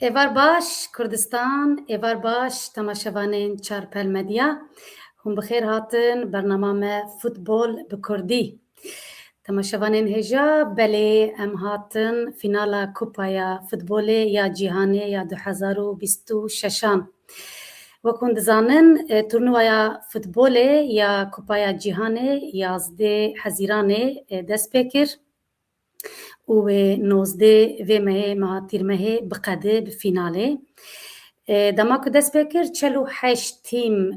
Evar baş Kurdistan, evar baş temaşevanên Çarpel Medya. Hûn bi xêr hatin bername me Futbol bi Kurdî. Temaşevanên hêja belê em hatin fînala Kupaya Futbolê ya Cîhanê ya 2026-an. Wek hûn dizanin, turnuvaya futbolê ya Kupaya Cîhanê 11 Hezîranê dest pê kir û wê 19 vê mehê meha tîrmehê biqede bi fînalê. Dema ku dest pê kir 48 tîm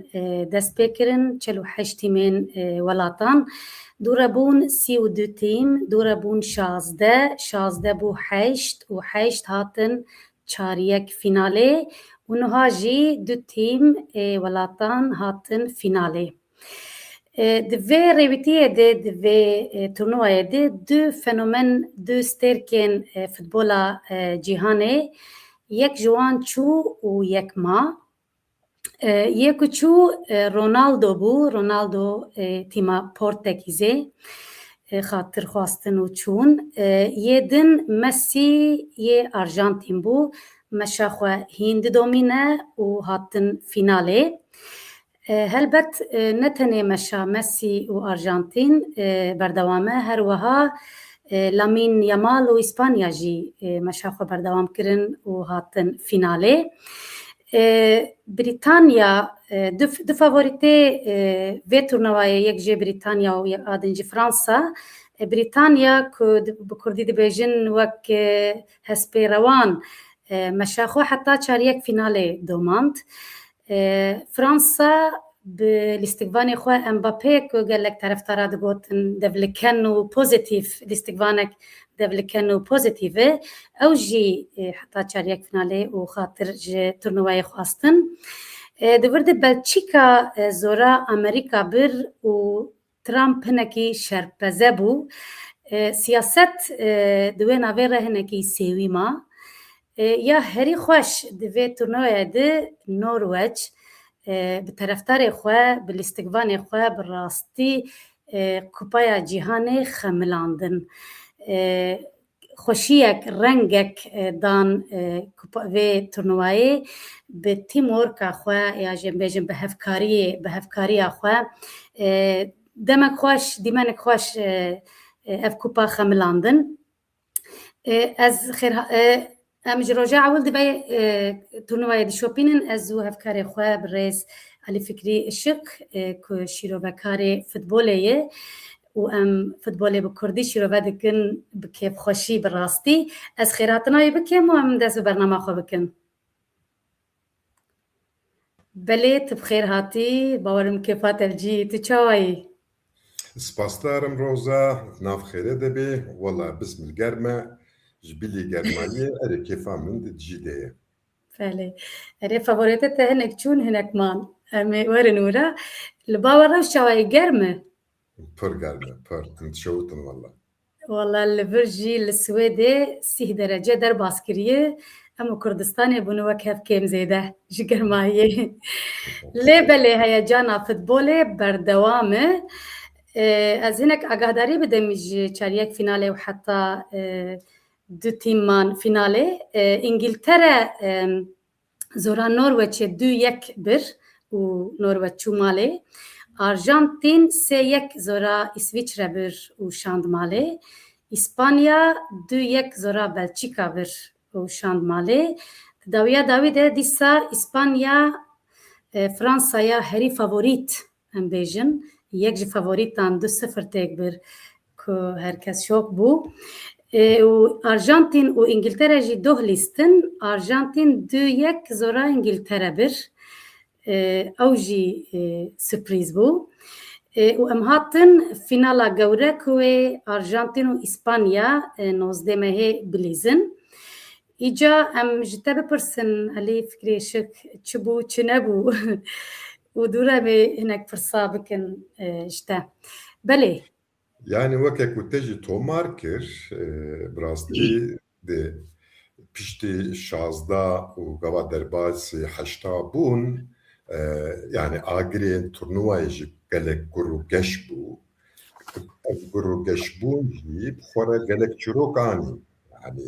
dest pê kirin, 48 tîmên welatan. Dûre bûn 32 tîm, dûre bûn 16 bû 8 û 8 hatin çariyek fînalê û niha jî 2 tîm welatan hatin fînalê. Di vê rêwîtiyê de, di vê turnuvayê de du fenomen, du stêrkên futbola cîhanê, yek ji wan çû û yek ma. Yê ku çû Ronaldo bû, Ronaldo tîma Portekîzê xatir xwastin û çûn. Yê din Messi yê Arjantîn bû, meşa xwe hîn didomîne û hatin fînalê. Helbet ne tenê meşa Messi û Arjantîn berdewam e, her wiha Lamine Yamal û İspanya jî meşa xwe berdewam kirin û hatin fînalê. Brîtanya du favorîtê vê turnuvayê, yek jê Brîtanya û yek adin jî Fransa. Brîtanya ku bi Kurdî dibêjin wek hespê rewan meşa xwe heta çariyek fînalê domand. Fransa bi lîstikvanê xwe Mbappé ku gelek tereftara digotin devliken û pozîtîv lîstikvanek devliken û pozîtîv e, ew jî heta çariyek fînalê û xatir ji turnuvayê xwastin. Di vir de Belçîka zora Amerîka bir û Trump hinekî şerpeze bû. Siyaset di wê navê re hinekî sêwî ma. Ya herî xweş di vê turnuvayê de Norweç bi tereftarê xwe, bi lîstikvanê xwe bi rastî Kupaya Cîhanê xemilandin. Xweşiyek, rengek dan vê turnuvayê bi tîmorka xwe ya jî em bêjin bi hevkariya xwe demek xweş, dîmenek xweş ev kupa xemilandin. Ez em ji roja ewil di vê turnuvayê dişopînin, ez û hevkarê xwe bi rêz Elî Fikrî Işık ku şîrovekarê futbolê ye û em futbolê bi Kurdî şîrove dikin bi kêfxweşî bi rastî. Ez xêrhatina wî bikim û em dest bi bernama xwe bikin. Belê tu bi xêr hatî, bawerim kêfa te cî, tu çawa yî? Spas darim Roza, nav xêrê dibê, wala bismilger me ji bilî germayê erê kêfa min di cî de ye. Felê. Erê favorîte te hinek çûn hinek man. Em ê werin wira. Li bawer rew çawa yî germ e? Pir germ e, pir. Em dişewitin wala. Wala li vir jî li Swêdê 30 derece derbas kiriye. Em û Kurdistanê bûne wek hevkêm zêde ji germayê. Lê belê heyecana futbolê berdewam e. Ez hinek agadarî bidim ji çariyek fînalê û heta du tîman fînalê. İngiltere zora Norweçê 2-1 bir û Norweç çû malê. Arjantîn 3-1 zora İsviçre bir û şand malê. İspanya 2-1 zora Belçîka bir û şand malê. Dawiya dawî de dîsa İspanya Fransaya herî favorît em bêjin. Yek ji favorîtan 2-0 têk bir ku herkes şok bû. û Arjantîn û İngiltere jî doh lîstin. Arjantîn 2-1 zora İngiltere bir. Ew jî sürprîz bû. û em hatin fînala gewre ku wê Arjantîn û İspanya 19 mehê bilîzin. Îca em ji te bipirsin Elî Fikrî Işık çi bû çi nebû û dûre vê hinek pirsa bikin ji te. Belê. Yani wekek ku te jî tomar kir, bi rastî di piştî 16 û gava derbasî 8 bûn, yani agirên turnuvayê jî gelek gur û geş bû. Ev gur û geşbûn jî bi xwe re gelek çîrok anî. Yani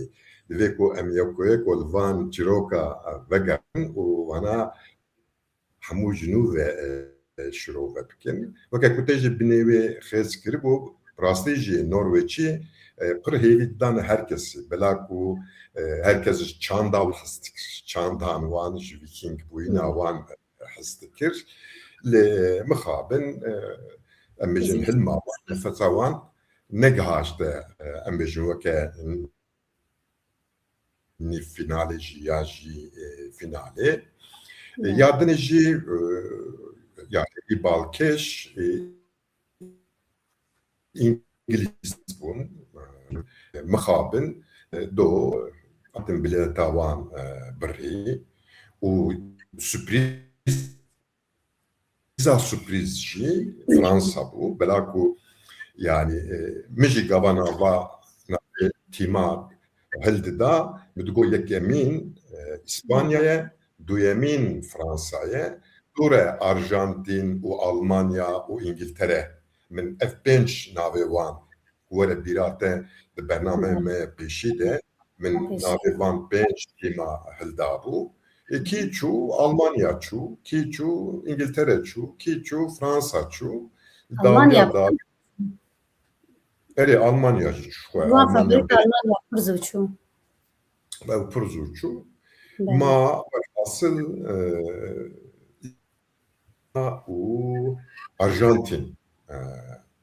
divê ku em yekuyek û li van çîroka vegerin û wana hemû jinû ve şirov bikin. Weke ku te jî binêwê xêz kiribû, rastî jî Norweçî pir hêvî didane herkesî. Bela ku herkes ji çanda û hest dikir. Çandan wan ji Vîking bûyîna wan hest dikir. Lê mixabin em bêjin hilma wan, nefesa wan negihişte em bêjin weke nîvfînalê jî ya jî fînalê. Ya dinê jî yani balkêş İngiliz bûn mixabin do hatin bilêta wan birî û sürpriz jî Fransa bû. Bela ku yani min jî gavana va tîma hildida midigo yekemîn İspanya'ya, duyemîn Fransa'ya, dure Arjantin û Almanya û İngiltere min ev pênc navê wan were bîrate di bername me pêşî de min navê wan pênc tîma hilda bû. Kî çû Almanya çû, kî çû İngiltere çû, kî çû Fransa çû. Almanya. Erê Almanya jî xwe Almanya pir zû çû. Ew pir zû çû. Ma asıl û Arjantin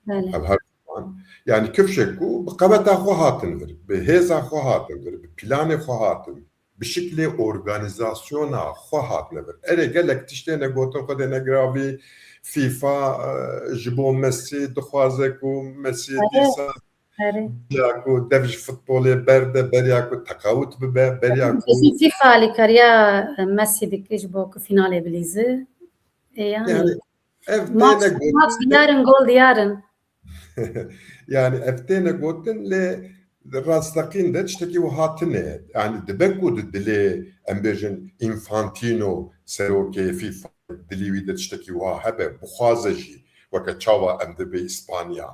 ev her zaman yani kevşek ku bi qebeta xwe hatin vir, bi hêza xwe hatin vir, bi planê xwe hatin, bi şeklê organizasyona xwe hatine vir. Erê gelek tiştê gotin xwe dê negiravî FIFA ji bo Messi dixwaze ku Messi dîsa ya ku dev ji futbolê berde beriya ku teqawut bibe beriya ku FIFA li kariya Messi dike ji bo ku finalê bilîze. Yani maç diyarın gol diyarın. Yani eftene gotin lê rastaqîn de tiştekî û hatine yani dibe ku di dilê em bêjin Infantino serokê FIFA dilî wî de tiştekî wiha hebe bixwaze jî weke çawa em dibe İspanya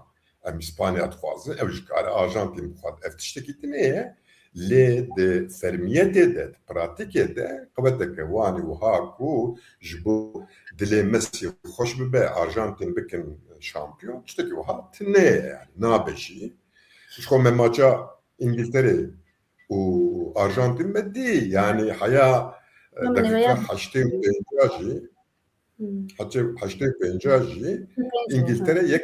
em İspanya dixwazin ew ji kare Arjantin bixwaz ev tiştekî din heye lê di fermiyetê de pratikê de qebeteke wanî wiha ku ji bo dilê Messi xweş bibe Arjantin bikin şampiyon tiştekî wiha tune yani nabe jî ji xwe me maça İngiltere û Arjantin me dî yani heya dakika heştê û pênca jî heştê û pênca jî İngiltere 1-0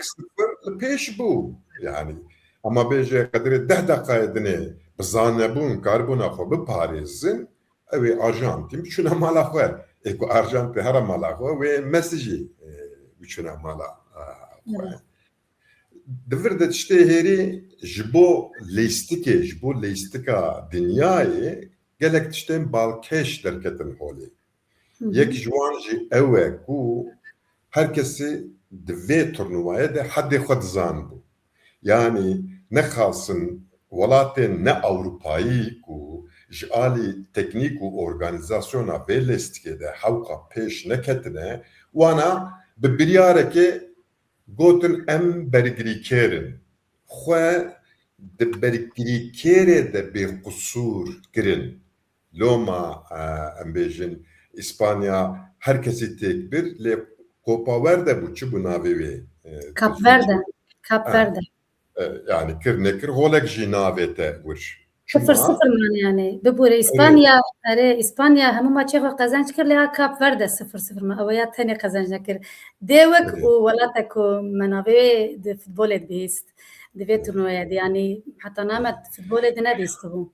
li pêş bû yani ama bêje qedirê 10 deqayê dinê bi zanebûn karbûna xwe biparêzin ew ê Arjantin biçûne mala xwe ê ku Arjantin here mala xwe wê Messi jî biçûne mala xwe divir de tiştê hêrî ji bo lêstikê ji bo lêstika dinyayê gelek tiştên balkêş derketin holê yek ji wan jî ew e ku herkesî di vê turnuvayê de hedê xwe dizanibû yani nexasin welatên ne Ewropayî ku ji alî teknîk û organizasyona vê lêstikê de hewqa pêş neketine wana bi biryarekê gotin em bergirîkêrin xwe di bergirîkêrê de bêqusûr kirin loma em bêjin İspanya herkesî têk bir lê Copa Verde bû çi bû navê wê Kap Verde yani kir nekir holek jî navê te wir 0-0 yani bibûre İspanya erê İspanya hemû maçê xwe qezenc kir lê Kap Verde 0-0 me ew ya tenê qezenc nekir dêwek û welatek ku me navê di futbolê bihîst di vê turnuvayê de yani heta namet futbolê de nebîstibû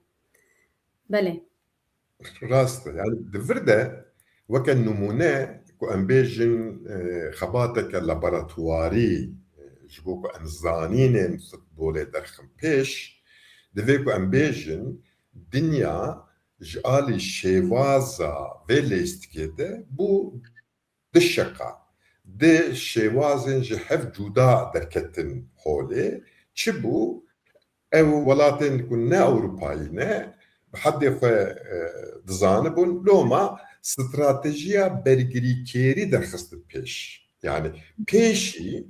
belê rast yani divir de weke numune ku em bêjin xebateke laboratuwarî ji bo ku em zanînên futbolê derxin pêş divê ku em bêjin dinya ji alî şêwaza vê lêstikê de bû di şeqa di şêwazên ji hev cuda derketin holê çi bû ew welatên ku ne Ewropayî ne bi hedê xwe dizanibûn loma stratejiya bergirîkêrî derxistin pêş yani pêşî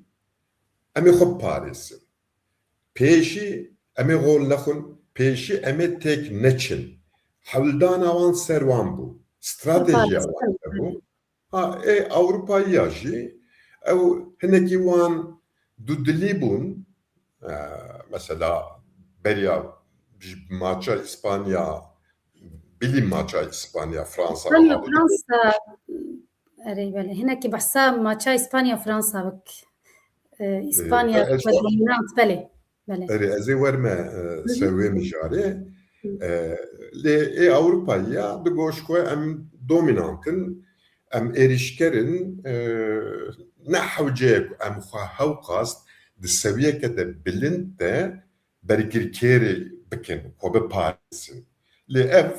em ê xwe biparêzin pêşî em ê gol nexwin peşi eme tek neçin. Havldan avan servan bu. Strateji avan bu. Ha Avrupa'yı yaşı. Ev hineki wan dudli bun. Mesela Beria maça İspanya bilim maça İspanya Fransa إسبانيا habı. فرنسا أري بله هناك بحساب ماتشا إسبانيا فرنسا بك إسبانيا دومينانت بله بله Ezi verme sevme jare. Le Avrupa'ya de goşko em dominantın em erişkerin ne havcek em havkast de seviyeke de bilinte bergirkeri bikin hobe Paris'in. Le ev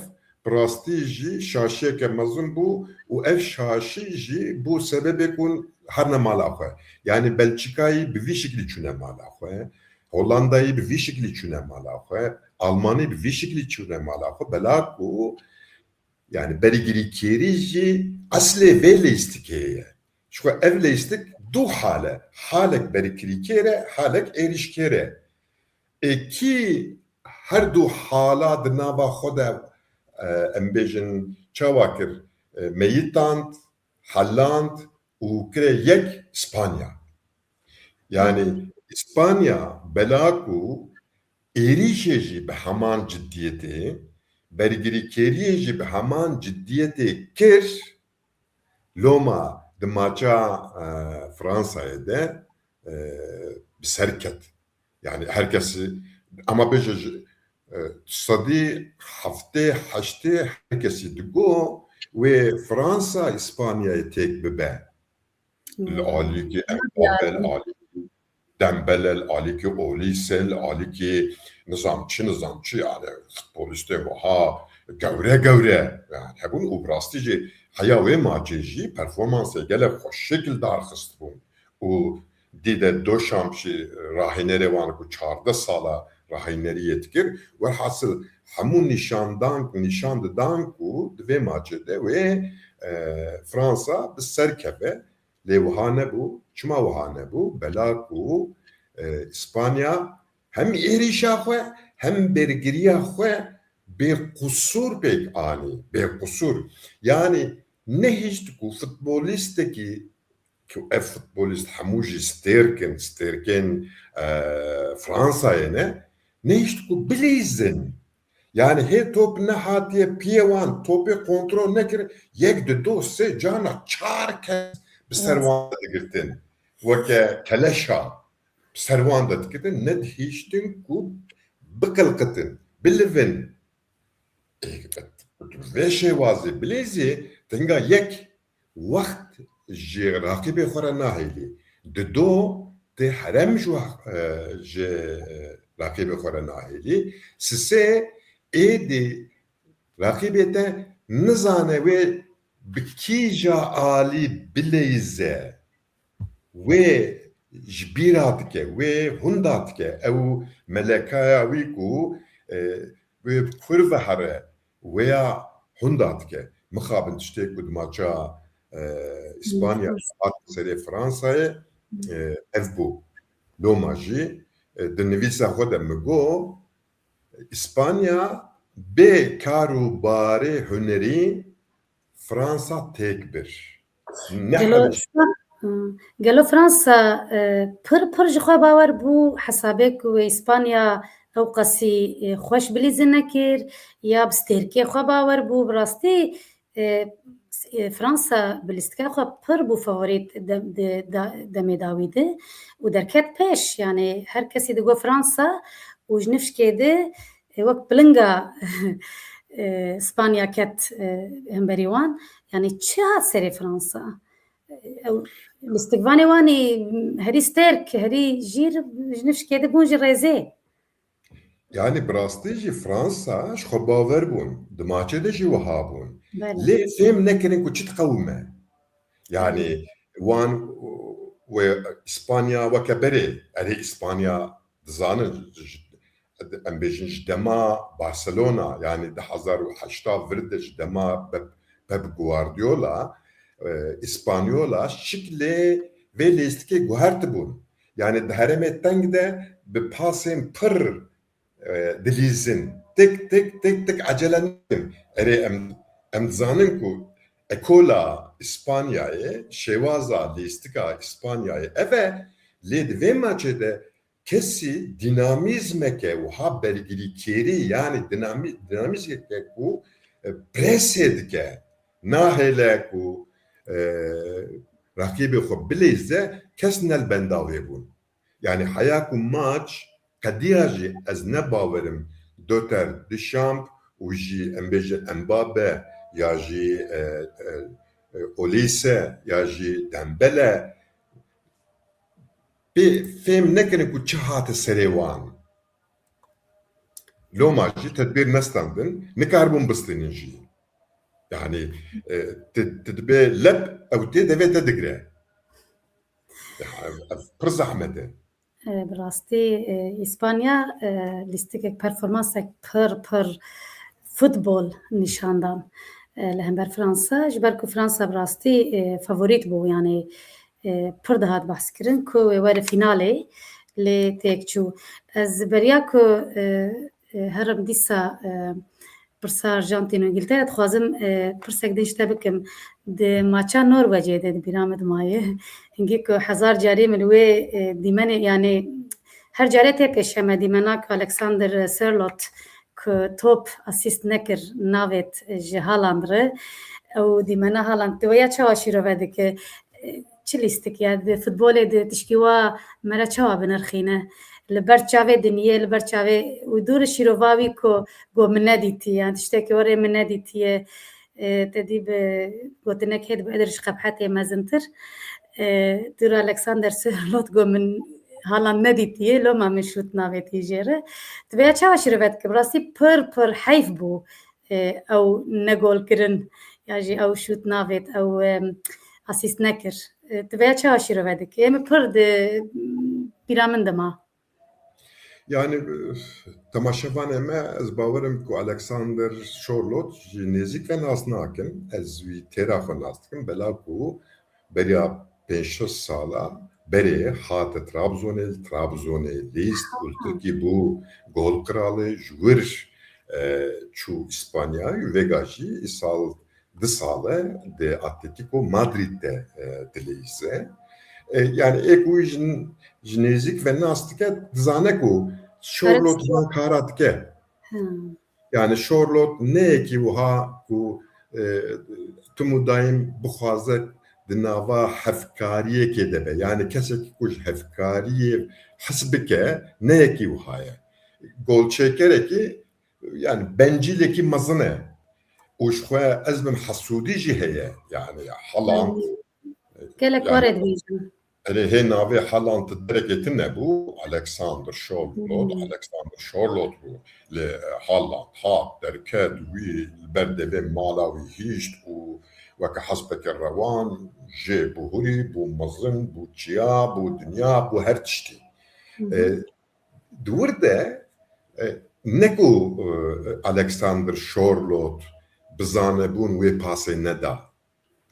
prestiji şaşiyeke mazun bu u ev şaşiji bu sebebekun her ne malakwe. Yani Belçika'yı bir şekilde çüne malakwe. Hollanda'yı bir şekilde çüne malakwe. Almanya'yı bir şekilde çüne malakwe. Belaku yani bergiri kerici asle vele istikeye. Şu evle istik du hale. Halek bergiri kere, halek erişkere. Ki her du hala dnava xoda embejin çavakir meyitant, Halland u kre yek İspanya. Yani İspanya belaku erişeji be haman ciddiyeti bergiri keriyeji be haman ciddiyeti kir loma de maça Fransa'ya da bir serket. Yani herkesi ama bejeci sadi hafte haşte herkesi digo ve Fransa İspanya'yı tek bebe. Aliki Abel Ali Dembelel aliki Olisel aliki nizamçı yani futboliste ha gevre yani hebun ubrastici haya ve maciji performansı gele hoş şekilde arkıst bu. O dide doşamçı rahinere van ku çarda sala rahineri yetkir ve hasıl hamun nişandan ku dve macide ve Fransa bir serkebe levhane bu, çuma vahane bu, belaku İspanya hem erişahve hem bergiriyahve bir kusur pek ani, bir kusur. Yani ne hiç ku futbolisteki ki futbolist hamuji sterken Fransa'ya ne hiç ku bilizin. Yani he top ne hatiye piyevan topu kontrol nekir yek de dosye cana çarke بسروان دقيقتين وكا كلاشا بسروان دقيقتين ندهيشتن كوب بقلقتن باللفن وشي وازي بليزي تنقا يك وقت جي راقبي خورا ناهيلي دو تي حرم جو جي راقبي خورا ناهيلي سسي ايدي راقبي تا نزانه وي بكيجا آلي بليزة و جبيراتك و هنداتك أو ملكايا ويكو بكفر هره ويا هنداتك مخابن تشتيك بدماجا إسبانيا سري فرنسا أفبو لو ماجي دنويسا خودم مگو إسبانيا بكارو باري هنري Fransa tek bir. قالوا فرنسا پر جخوا باور بو حسابك و اسپانیا او قسی خوش بلیزن نکر یا بسترکی خوا باور بو براستی فرنسا بلیستکا خوا پر بو فاوریت دمی داویده و درکت پیش yani her kesi digo Fransa و جنفش كده وقت بلنگا İspanya ket hemberiwan yani çiha seri Fransa الاستقبال واني هري ستيرك هري جير جنفش كده بونج ريزي yani براستيجي فرنسا شخو باور بون دماچه de ji waha bun بله lê fêm nekirin ku çi diqewime yani wan ve İspanya weke berê erê İspanya dizanin em bêjin ji dema Barcelona yani 2008 virde ji dema Pep Guardiola İspanyola şikle ve lêstikê guhertibûn yani di herêmê teng de bi pasên pir dilîzin tek acele nekin erê em dizanin ku ekola İspanyayê şêwaza lîstika İspanyayê ev e lê di vê maçê de kesî dinamîzmeke wiha bergirîkêrî yani dinamîzmeke ku presê dike nahêle ku rakîbê xwe bilêze kes nelbenda wê bûn. Yani heya ku maç qediya jî ez nebawerim doter Deschamps û jî em bêjin Mbappe ya jî Olise ya jî Dembele pê fêm nekirin ku çi hate serê wan. Loma jî tedbîr nestandin, nikaribûn bistînin jî. Yani dibe leb ew tê devê te digre. Pir zehmet e. Bi rastî İspanya lîstikek performansek pir futbol nîşandan li hember Fransa ji ber ku Fransa bi rastî favorît bû yani pir dihat behskirin ku wê were fînalê lê têk çû. Ez beriya ku herim dîsa pirsa Arjantin û İngiltere dixwazim pirsek din ji te bikim di maça Norwecê de di bîra me dimaye hingî ku hezar carî min wê dîmenê yani her carê tê pêşeme dîmena ku Alexander Sørloth ku top asîst nekir navê ji Haaland re ew dîmena Haaland di wêya çawa şîrove dike çi lîstik ya di futbolê de tişkî wa me re çawa binirxîne li ber çavê diniyê li ber çavê û dûr şîrova wî ku got min nedîtî yani tiştekî werê min nedîtiye te dî bi gotinek hê dibe êdir ji qebhetê mezintir dûr Alexander Sørloth got min Haaland nedîtiye loma min şût navê tî jê re di vêya çawa şîrove dike bi rastî pir heyf bû ew negolkirin ya jî ew şût navê ew asîst nekir di vêya çawa şîrove dike em pir di bîra min dima. Yani temaşevanê me ez bawerim ku Alexander Sørloth jî nêzik ve nas nakin ez wî têra xwe nas dikim bela ku beriya 5-6 sala berê hate Trabzonê lîst û Tirkî bû gol kralê ji wir çû İspanya û vêga jî îsal 2 sale di Atletico Madrid'de dilîze. Yani ek wî ji nêzik ve nas dike dizane ku Sørloth van kara dike. Yani Sørloth neyekî wiha ku timû daîm bixwaze di nava hevkariyekê de be yani kesekî ku ji hevkariyê hes bike neyekî wiha ye. Golçêkerekî yani bencîlekî mezin e û ji xwe ez bim hesûdî jî heye yani Haaland gelek were dibêjin. Hê navê Haaland derekê tin nebû Alexander Sørloth bû lê Haaland hat derket wî li ber devê mala wî hîşt û weke hespeke rewan jê bû hûrî bû mezin bû çiya bû dinya bû her tiştî. Di wir de ne ku Alexander Sørloth bizanebûn wê pasê neda.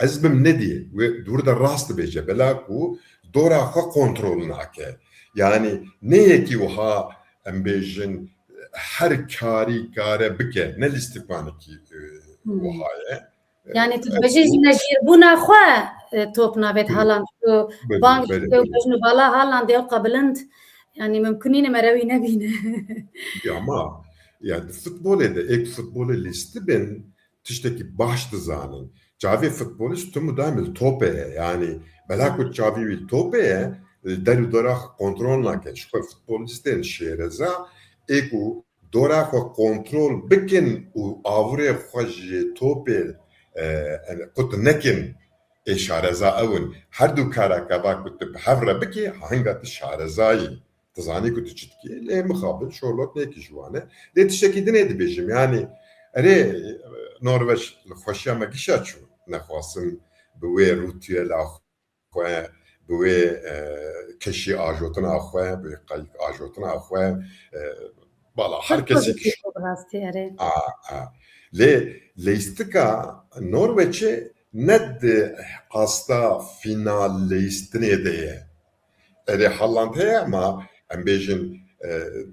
Ez bim nedî wê di wir de rast dibêje bela ku dora xwe kontrol nake. Yani neyekî wiha em bêjin her karî kare bike ne lîstikvanekî wiha ye. Yani tu dibêjî ji negîrbûna xwe top navêt Haaland ku bang bejin bala Haaland ew qebilind yani mimkûnî me re wî nebîne. Ama yani futbolê de ek futbolê lîstî bin tiştekî baş dizanin. Cavê futbolîst timû daîm li topê ye yani bela ku çavî wî topê ye derû dora kontrol nake. Ji xwe futbolîstên şêreza ê ku dora xwe kontrol bikin û awirê xwe ji topê qutu nekin ê şareza ewin her du kareke va ku tu bi hev re bikî henga tu şarezayî tizanî ku tu çi dikî lê mixabil Sørloth nekî ji wan e lê tiştekî din ê dibêjim yani erê Norveç li xweşiya me gişa çû nexwasim bi wê rûtiyela xwe bi wê keşî ajotina xwe bi wê ajotina xwe bala her kesî lê lêstika Norveçê ne di asta fînal lêstinê de ye. Erê Haaland heye ama em bêjin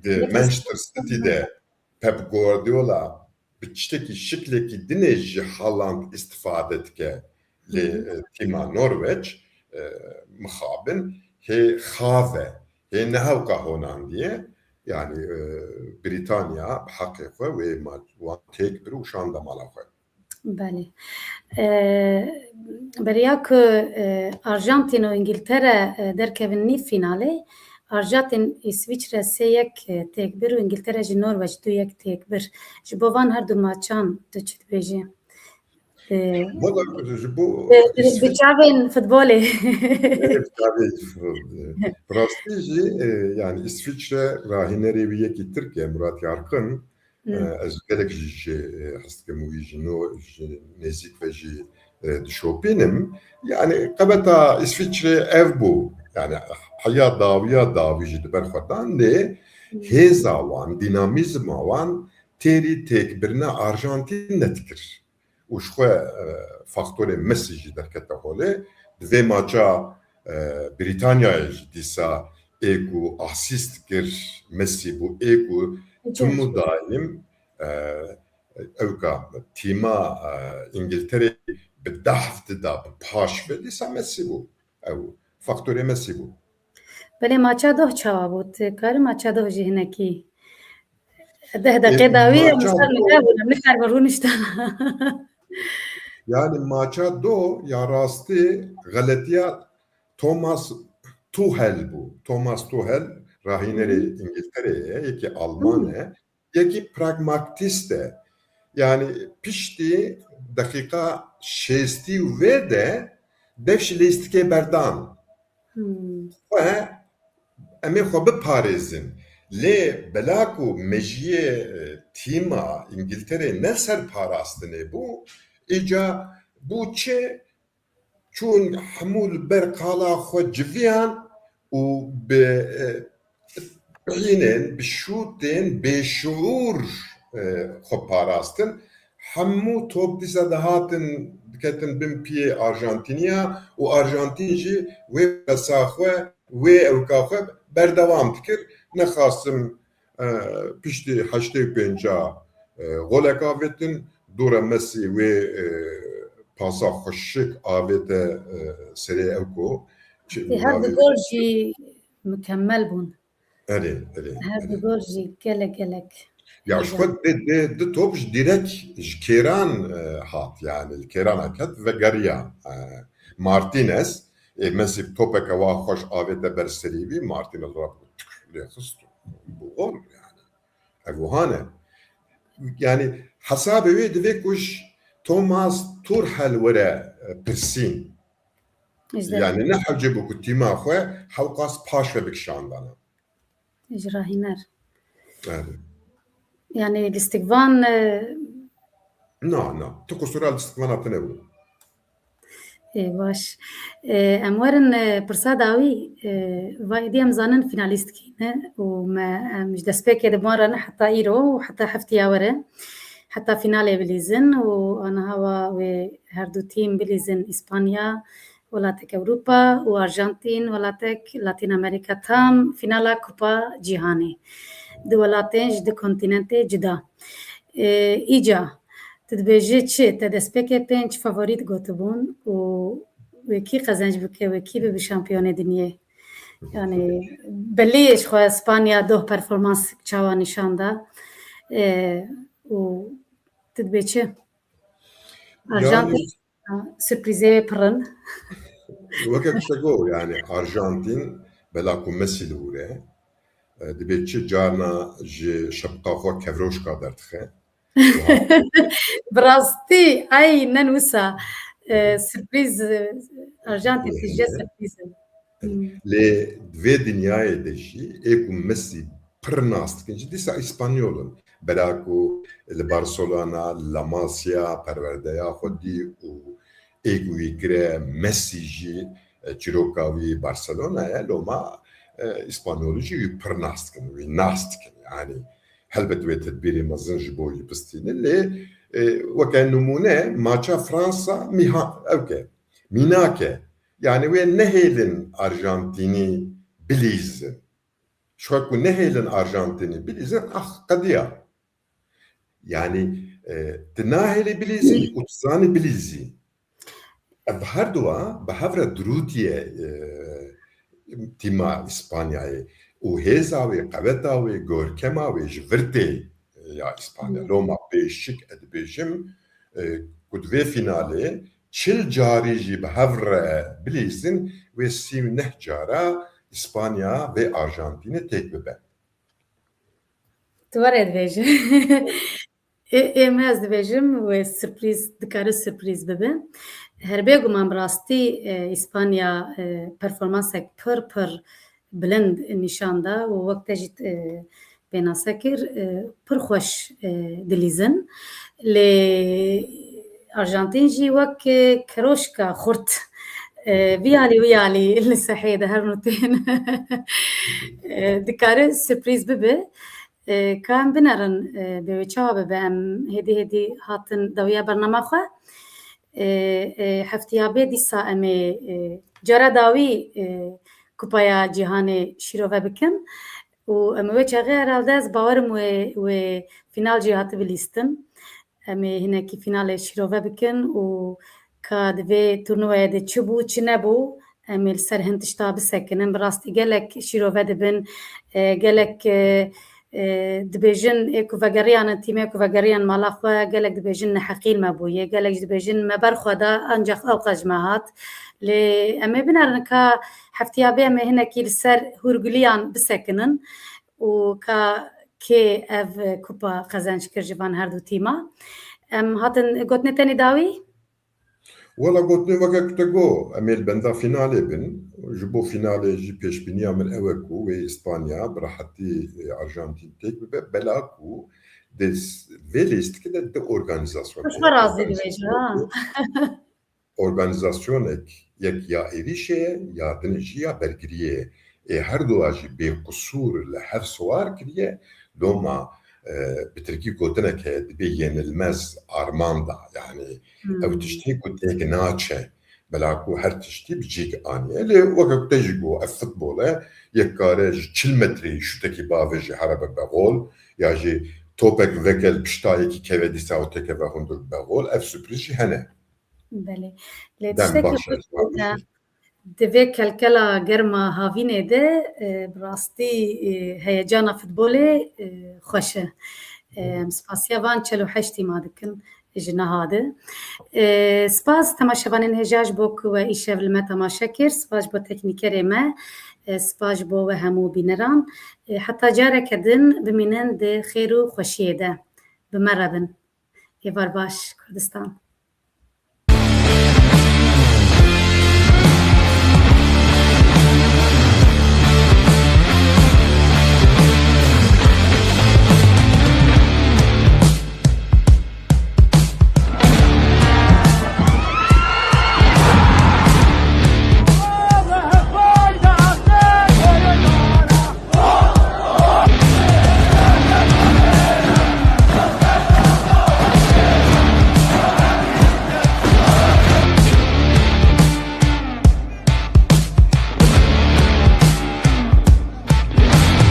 de Manchester City'de Pep Guardiola biçteki şikleki dineci Haaland istifade etke li tima Norveç muhabin he khave he nehevka honan diye yani Britanya hakika ve tek bir uşan da malakı. بله بریا که ارژانتین و انگلترا درکوین نی فیناله ارژانتین اسویچرا سه یک تکبر و انگلترا جی نروژ دو یک تکبر جبوان هر دو ماچان تو چت بیجی Valla bu بچاوین فوتباله evet, tabii. Prastici yani İsviçre rahineri bir Türkiye Murat Yarkın ez gelek hastke muvijino nezik ve dişopinim yani kabata İsviçre ev bu yani haya daviya daviji berxadan de hezavan dinamizmavan teri tekbirine Arjantin netkir. Uşkwe faktörü mesajı derkete hole ve maça Britanya'ya disa egu asist kir Messi bu egu tümü daim evka tima İngiltere bedahftı da paş ve disa Messi bu ev faktörü Messi bu. بله ماچا دو چاوا بود کار ماچا دو جهنکی ده دقیقه داوی مستر نگاه نکار برونشتن Yani maça do yarastı galetiya Thomas Tuchel bu. Thomas Tuchel rahineri İngiltere'ye yeki Almanya yeki pragmatiste yani pişti dakika şesti ve de devşilistike berdan ve emi xobe parezin le belaku mejiye tima İngiltere ne ser parastine bu ica bu çe çun hamul berkala xo civiyan u be yine bişutin beşuur xo parastin hamu top disa dahatin diketin bin piye Arjantinya u Arjantinci ve kasaxwe ve evkaxwe berdevam dikir ne xasım pişti 85 golek avetin dura Messi ve pasa hoşşık avete seri evko her bir gol jî mükemmel bun evet her bir gol jî gelek ya şu de top direkt Keran hat yani Keran hakat ve Garia Martinez Messi topeka va hoş avete berserivi Martinez bu gol yani evuhane yani hasabı ve de kuş Thomas Tuchel vere persin yani ne havce bu kutima xwe havqas paş ve bikşandana icrahiner evet yani listikvan no tu kusura listikvanatı ne bu باش ام ورن پرسا داوی وایدی ام زانن فینالیست کینه و ما مش دسبک دمارة حتى ايرو وحتى حفتي وره حتى فينالي بليزن وانا هوا وهردو تيم بليزن اسبانيا ولاتك اوروبا وارجنتين ولاتك لاتين امريكا تام فينالا كوبا جهاني دولاتين جد كونتيننتي جدا ايجا تدبیجی چه تدسپک پنج فاوریت گوتبون و کی قزنج بکه و کی به شامپیون دنیا yani belliş خو اسپانیا دو پرفورمانس چاوا نشاندا و تدبیچه Arjantin sürprize pırın وكيف تقول يعني أرجنتين بلاكو ميسي الأولى دبيتشي جانا جي شبقا خو كفروش قادر تخي براستی aynen وسا sürpriz Arjantin tijje sürpriz le dve dünyaya deşi eku Messi pırnast kinci disa İspanyolun belaku le Barcelona La Masia perverdeya xodi u eku ikre Messi ji Çirokavi Barcelona'ya loma İspanyolcu pırnast kin ve nast kin yani helbet ve tedbiri mazın ji boyu pistini le وكان نمونه ماتشا فرنسا ميها اوكي ميناكي يعني وين نهيلن ارجنتيني بليز شو ku nehêlin Arjantinî bilîzin qediya. Yani tu nahêlî bilîzî û tu zanî bilîzî. Ev her duwa bi hev re dirûtiye tîma İspanyayê û hêza wê, qeweta wê, gorkema wê ji vir tê ya İspanya. Loma pêşik ez dibêjim ku di vê finalê çil carî jî bi hev re bilîzin wê sîv neh cara İspanya vê Arjantinê têk bibe. Tu warê dibêjim. Êm ez dibêjim wê sürprîz dikare sürprîz bibe. Herbê guman bi rastî İspanya performansek pir bilind nîşan da û wek te jî pênase kir pir xweş dilîzin. Lê Arjantin jî wek keroşka xurt vîyalî li sehê de her nûtên dikare sürprîz bibe. Ka em binerin bê wê çawa bibe em hêdî hatin dawiya bername xwe heftiya bê dîsa em ê cara dawî Kupaya Cîhanê şîrove bikin û em wê çaxê herhalde ez bawerim wê final jî hatibû lîstin. Em ê hinekî finalê şîrove bikin û ka di vê turnuvayê de çi bû çi nebû em ê li ser hin tişta bisekinin. Bi rastî gelek şîrove dibin, gelek dibêjin ê ku vegeriyanin tîmê ku vegeriyan mala xwe gelek dibêjin neheqîn me bûye, gelek jî dibêjin me ber xwe da ancaq ew qej me hat. Lê em ê binerin ka heftiya bê em ê hinekî li ser hûrgiliyan bisekinin û ka kê ev kupa qezenç kir ji van her du tîma. Em hatin gotinê tenê dawî? Wala gotinê weke ku te got em ê li benda finalê bin. Ji bo finalê jî pêşbîniya min ew e ku wê İspanya bi rehetî Arjantin têk bibe bela ku vê lîstikê de di organizasyonê Xwe razî dibêje ha. Organizasyonek yek ya êrişê ye ya din jî ya bergiriyê ye. Her duwa jî bêqusûr li hev swar kiriye loma bi Tirkî gotinek heye dibe yenilmez arman da yani ew tiştî ku têk naçe bela ku her tiştî bi cîk aniye. Lê weke ku te jî got ev futbol e yek kare ji 40 metrê şutekî bavê jî here bibe gol ya jî topek veke li piştayekî keve dîsa û te keve hundir bibe gol ev sürpriz jî hene. Belê. Lê Dem tiştekî baş di vê kelkela germa havînê de bi rastî heyecana futbolê xweş e. Em spasiya van 48 tîma dikin ji niha de. Spas temaşevanên hêja ji bo ku we îşev li me temaşe kir, spas ji bo teknîkerê me, spas ji bo we hemû bîneran. Heta careke din bimînin di xêr û xweşiyê de. Bi me re bin. Êvar baş Kurdistan.